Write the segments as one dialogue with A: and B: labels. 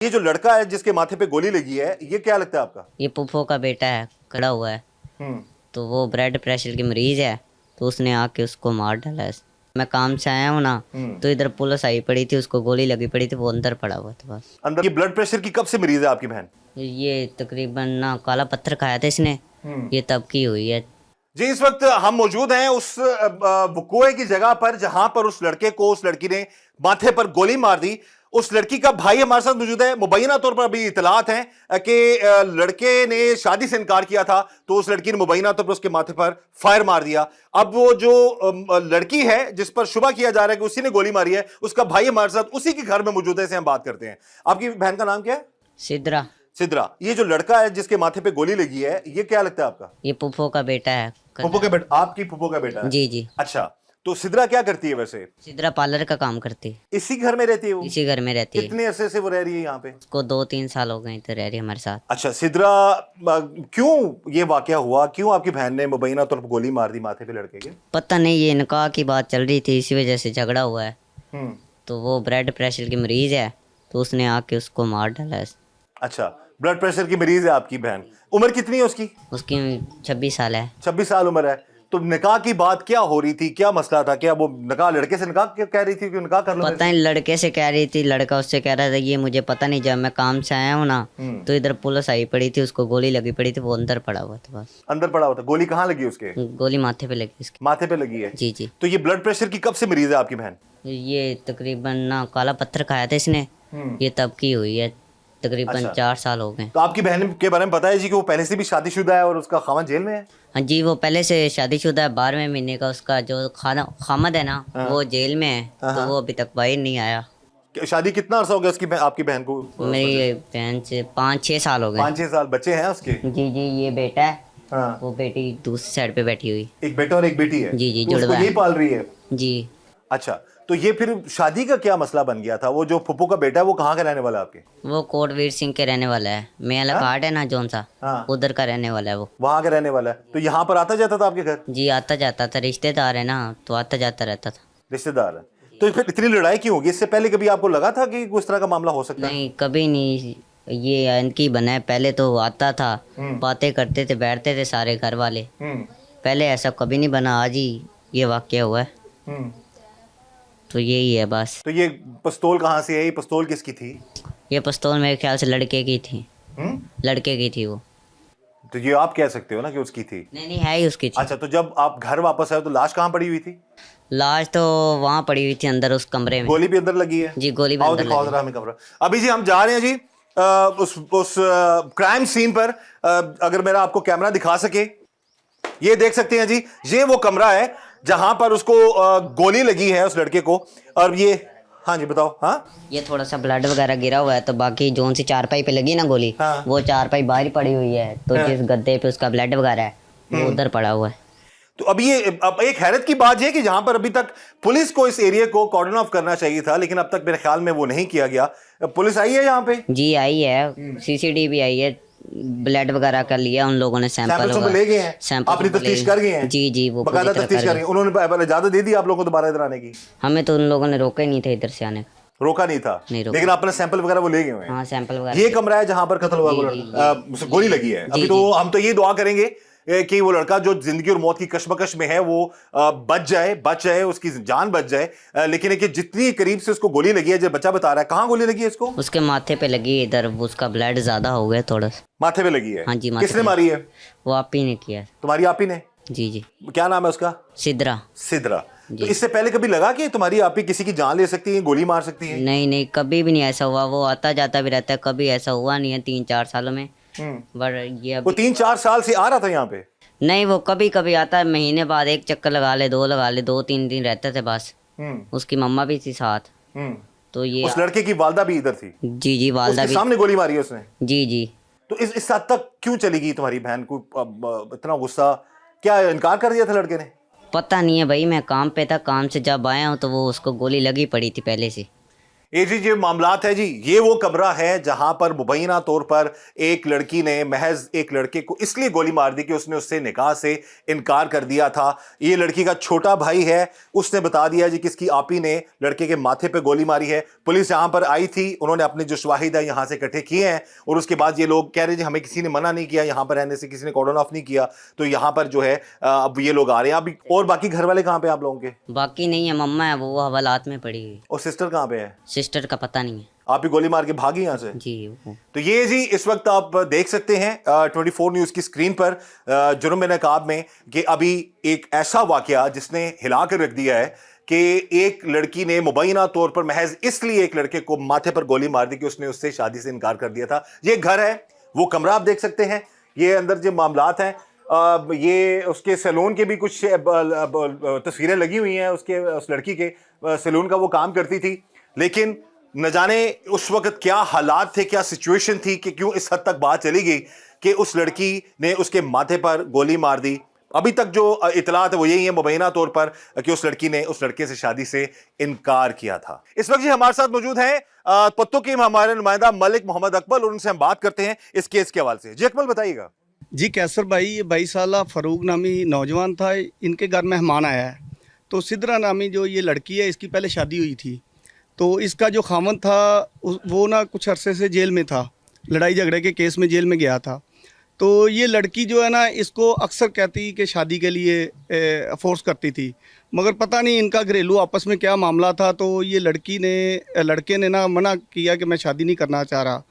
A: ये जो लड़का है जिसके माथे पे गोली लगी है, ये क्या लगता है आपका?
B: ये पुप्पो का बेटा है, खड़ा हुआ है।
A: हम्म।
B: तो वो ब्लड प्रेशर की मरीज है, तो उसने आके उसको मार डाला है। मैं काम से आया हूँ ना, तो इधर पुलिस आई पड़ी थी, उसको गोली लगी पड़ी थी, वो अंदर पड़ा हुआ था बस।
A: अंदर। ये ब्लड प्रेशर की कब से मरीज है आपकी बहन?
B: ये तकरीबन ना काला पत्थर खाया था इसने, ये तब की हुई है।
A: जी, इस वक्त हम मौजूद हैं उस वक़ूए की जगह पर जहां पर उस लड़के को उस लड़की ने माथे पर गोली मार दी। उस लड़की का भाई हमारे साथ मौजूद है। मुबैना तौर पर अभी इतलात हैं कि लड़के ने शादी से इनकार किया था, तो उस लड़की ने मुबैना तौर पर उसके माथे पर फायर मार दिया। अब वो जो लड़की है जिस पर शुबा किया जा रहा है कि उसी ने गोली मारी है, उसका भाई हमारे साथ उसी के घर में मौजूद है। इसे हम बात करते हैं। आपकी बहन का नाम क्या है?
B: सिद्रा।
A: सिद्रा। ये जो लड़का है जिसके माथे पे गोली लगी है, ये क्या लगता है आपका?
B: ये पुप्पो का बेटा है।
A: फूफो का बेटा? आपकी फूफो का बेटा है?
B: जी जी।
A: अच्छा, तो सिद्रा क्या करती है वैसे?
B: सिद्रा पार्लर का काम करती है।
A: इसी घर में रहती है वो?
B: इसी घर में रहती है।
A: कितने अरसे से वो रह रही है यहाँ पे?
B: उसको 2-3 साल हो गए तो रह रही है हमारे साथ।
A: अच्छा सिद्रा, क्यों ये वाकया हुआ? क्यों आपकी बहन ने मुबैना तौर पर गोली मार दी माथे पे लड़के के?
B: पता नहीं, ये निकाह की बात चल रही थी, इसी वजह से झगड़ा हुआ है।
A: हम्म।
B: तो वो ब्लड प्रेशर की मरीज है, तो उसने आके उसको मार डाला है।
A: अच्छा, ब्लड प्रेशर की मरीज है आपकी बहन। उम्र कितनी है उसकी?
B: उसकी 26 साल है।
A: 26 साल उम्र है। तो निकाह की बात क्या हो रही थी? क्या मसला था? क्या वो निकाह लड़के से निकाह क्यों कह रही थी कि निकाह कर लो?
B: पता नहीं, लड़के से कह रही थी, लड़का उससे कह रहा था, ये मुझे पता नहीं। जब मैं काम से आया हूँ ना, तो इधर पुलिस आई पड़ी थी, उसको गोली लगी पड़ी थी, वो अंदर पड़ा हुआ था बस।
A: अंदर पड़ा हुआ था? गोली कहाँ लगी उसके?
B: गोली माथे पे लगी इसके।
A: माथे पे लगी है?
B: जी जी।
A: तो ये ब्लड प्रेशर की कब से मरीज है आपकी बहन?
B: ये तकरीबन ना काला पत्थर खाया था इसने, ये तब की हुई है। तकरीबन
A: अच्छा।
B: 4 साल हो गए।
A: तो आपकी बहन के बारे में पता है जी कि वो पहले से भी शादीशुदा है और उसका खामद जेल में है?
B: हाँ जी, वो पहले से शादीशुदा है। 12वें महीने का उसका जो खामद है ना, वो जेल में है, तो वो अभी तक बाहर नहीं आया।
A: शादी कितना अर्सा हो गया उसकी आपकी बहन को?
B: मेरी बहन से 5-6 साल हो गए।
A: 5-6 साल। बच्चे हैं उसके?
B: जी जी, ये बेटा है।
A: हाँ।
B: वो बेटी दूसरी साइड पे बैठी हुई।
A: एक बेटा और एक बेटी है?
B: जी जी,
A: तो उसको
B: जुड़वा है।
A: यही पाल रही है?
B: जी।
A: अच्छा, तो ये फिर शादी का क्या मसला बन गया था? वो जो फुप्पो का बेटा है वो कहाँ का रहने वाला है आपके?
B: वो कोटवीर सिंह के रहने वाला है। मेला घाट है ना जौन सा,
A: हाँ।
B: उधर का रहने वाला है वो।
A: वहाँ का रहने वाला है। तो यहाँ पर आता जाता था आपके घर?
B: जी, आता जाता था, रिश्तेदार है ना, तो आता जाता रहता था।
A: रिश्तेदार है। तो फिर इतनी लड़ाई क्यों होगी? इससे पहले कभी आपको लगा था कि उस तरह का मामला हो सकता है?
B: नहीं, कभी नहीं। ये इनकी बना है। पहले तो आता था, बातें करते थे, बैठते थे सारे घर वाले। पहले ऐसा कभी नहीं बना, आज ही ये वाकया हुआ है। तो यही है बस।
A: तो ये पिस्तौल कहाँ से है? ये पिस्तौल किसकी थी?
B: ये पिस्तौल मेरे ख्याल से लड़के की थी। लड़के की थी वो।
A: तो ये आप कह सकते हो ना कि उसकी थी?
B: नहीं नहीं, है ही उसकी थी।
A: अच्छा, तो जब आप घर वापस आए तो लाश कहाँ पड़ी हुई थी?
B: लाश तो वहाँ पड़ी हुई थी अंदर उस कमरे में।
A: गोली भी अंदर लगी है?
B: जी, गोली भी
A: आओ
B: अंदर
A: दिखाओ
B: लगी।
A: जरा हमें कमरा। अभी जी हम जा रहे हैं जी उस क्राइम सीन पर। अगर मेरा आपको कैमरा दिखा सके, ये देख सकते हैं जी, ये वो कमरा है जहां पर उसको गोली लगी है उस लड़के को। और ये, हाँ जी बताओ। हाँ,
B: ये थोड़ा सा ब्लड वगैरह गिरा हुआ है, तो बाकी जोन सी चारपाई पे लगी ना गोली,
A: हाँ।
B: वो चारपाई बाहर पड़ी हुई है, तो जिस गद्दे पे उसका ब्लड वगैरह है वो उधर पड़ा हुआ है।
A: तो अब ये अब एक हैरत की बात है कि जहां पर अभी तक पुलिस को इस एरिया को कॉर्डन ऑफ करना चाहिए था, लेकिन अब तक मेरे ख्याल में वो नहीं किया गया। पुलिस आई है यहाँ पे?
B: जी आई है, सीसीटीवी आई है, ब्लड वगैरह कर लिया उन लोगों ने,
A: सैंपल ले गए हैं?
B: सैंपल
A: आपने तफ्तीश कर गए हैं?
B: जी जी, वो
A: बकायदा तफ्तीश कर गए? उन्होंने इजाजत दे दी आप लोगों को दोबारा इधर आने की?
B: हमें तो उन लोगों ने रोका ही नहीं था इधर से आने का।
A: रोका नहीं था?
B: नहीं रोका।
A: लेकिन आपने सैंपल वगैरह वो ले गए हुए हैं?
B: हाँ, सैंपल वगैरह।
A: ये कमरा है जहां पर कत्ल हुआ, गोली लगी है। अभी तो हम तो ये दुआ करेंगे कि वो लड़का जो जिंदगी और मौत की कशमकश में है वो बच जाए, उसकी जान बच जाए। लेकिन कि जितनी करीब से उसको गोली लगी है, जो बच्चा बता रहा है, कहाँ गोली लगी है इसको?
B: उसके माथे पे लगी है, इधर उसका ब्लड ज्यादा हो गया थोड़ा सा।
A: माथे पे लगी है?
B: हाँ जी, माथे
A: किसने
B: पे।
A: मारी है?
B: वो आप ही ने किया।
A: तुम्हारी आप ही ने?
B: जी जी।
A: क्या नाम है उसका?
B: सिद्रा।
A: सिद्रा। तो इससे पहले कभी लगा कि तुम्हारी आप ही किसी की जान ले सकती है, गोली मार सकती है?
B: नहीं नहीं, कभी भी नहीं ऐसा हुआ। वो आता जाता भी रहता है, कभी ऐसा हुआ नहीं है 3-4 सालों में। बट ये
A: वो
B: अभी
A: 3-4 साल से आ रहा था यहाँ पे?
B: नहीं, वो कभी कभी आता है, महीने बाद एक चक्कर लगा ले, 2 लगा ले, 2-3 दिन रहते थे बस। उसकी मम्मा भी थी साथ। तो ये
A: उस लड़के की वालदा भी इधर थी?
B: जी जी, वालदा
A: उसके
B: भी।
A: सामने गोली मारी है उसने?
B: जी जी।
A: तो इस हद तक क्यों चली गई तुम्हारी बहन को? इतना गुस्सा? क्या इनकार कर दिया था लड़के ने?
B: पता नहीं है भाई, मैं काम पे था, काम से जब आया हूँ तो वो उसको गोली लगी पड़ी थी पहले से।
A: ये जी जो मामलात है जी, ये वो कमरा है जहां पर मुबैना तौर पर एक लड़की ने महज एक लड़के को इसलिए गोली मार दी कि उसने उससे निकाह से इनकार कर दिया था। ये लड़की का छोटा भाई है, उसने बता दिया जी कि इसकी आपी ने लड़के के माथे पे गोली मारी है। पुलिस यहां पर आई थी, उन्होंने अपने जो शवाहिद है यहां से इकट्ठे किए हैं और उसके बाद ये लोग कह रहे जी हमें किसी ने मना नहीं किया यहां पर रहने से, किसी ने कॉर्डन ऑफ नहीं किया, तो यहां पर जो है अब ये लोग आ रहे हैं। अभी और बाकी घर वाले कहां पे आप लोगों के?
B: बाकी नहीं है, मम्मा है वो हवालात में पड़ी हुई।
A: और सिस्टर कहां पे है?
B: सिस्टर का पता नहीं है
A: आप ही गोली मार के भागी यहां से?
B: जी। वो
A: तो ये जी इस वक्त आप देख सकते हैं 24 न्यूज की स्क्रीन पर जुर्म नकाब में कि अभी एक ऐसा वाकया जिसने हिला कर रख दिया है कि एक लड़की ने मुबैना तौर पर महज इसलिए एक लड़के को माथे पर गोली मार दी कि उसने उससे शादी से इनकार कर दिया था। ये घर है, वो कमरा आप देख सकते हैं, ये अंदर जो मामलात हैं ये उसके सैलून के भी कुछ तस्वीरें लगी हुई हैं, उसके उस लड़की के सैलून का वो काम करती थी, लेकिन न जाने उस वक्त क्या हालात थे, क्या सिचुएशन थी कि क्यों इस हद तक बात चली गई कि उस लड़की ने उसके माथे पर गोली मार दी। अभी तक जो इतलात है वो यही है मुबैना तौर पर कि उस लड़की ने उस लड़के से शादी से इनकार किया था। इस वक्त जी हमारे साथ मौजूद हैं पत्तों के हमारे नुमाइंदा मलिक मोहम्मद अकबल और उनसे हम बात करते हैं इस केस के हवाले से। जी अकबल बताइएगा।
C: जी कैसर भाई, ये 22 साल फ़रूक नामी नौजवान था, इनके घर मेहमान आया है। तो सिद्रा नामी जो ये लड़की है इसकी पहले शादी हुई थी, तो इसका जो खामन था वो ना कुछ अरसे से जेल में था, लड़ाई झगड़े के केस में जेल में गया था। तो ये लड़की जो है ना इसको अक्सर कहती कि शादी के लिए फोर्स करती थी, मगर पता नहीं इनका घरेलू आपस में क्या मामला था। तो ये लड़के ने ना मना किया कि मैं शादी नहीं करना चाह रहा।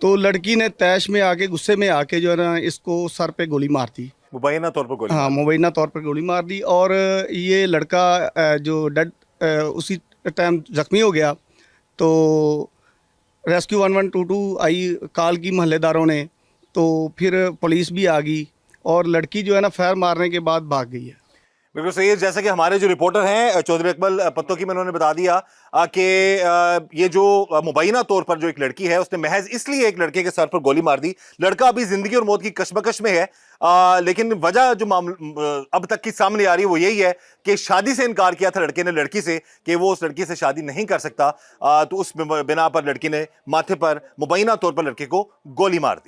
C: तो लड़की ने तैश में आके गुस्से में आके जो है ना इसको सर पे गोली मार दी,
A: मुबैना तौर पर गोली।
C: हाँ, मुबैना तौर पर गोली मार दी। और ये लड़का जो डेड उसी टाइम ज़ख्मी हो गया। तो रेस्क्यू 1122 आई कॉल की मोहल्लेदारों ने, तो फिर पुलिस भी आ गई और लड़की जो है ना फायर मारने के बाद भाग गई है।
A: बिल्कुल सही है, जैसा कि हमारे जो रिपोर्टर हैं चौधरी अकबल पत्तों की, मैंने बता दिया कि ये जो मुबैना तौर पर जो एक लड़की है उसने महज इसलिए एक लड़के के सर पर गोली मार दी। लड़का अभी जिंदगी और मौत की कशमकश में है, लेकिन वजह जो अब तक की सामने आ रही है वो यही है कि शादी से इनकार किया था लड़के ने लड़की से कि वो उस लड़की से शादी नहीं कर सकता। तो उस बिना पर लड़की ने माथे पर मुबैना तौर पर लड़के को गोली मार दी।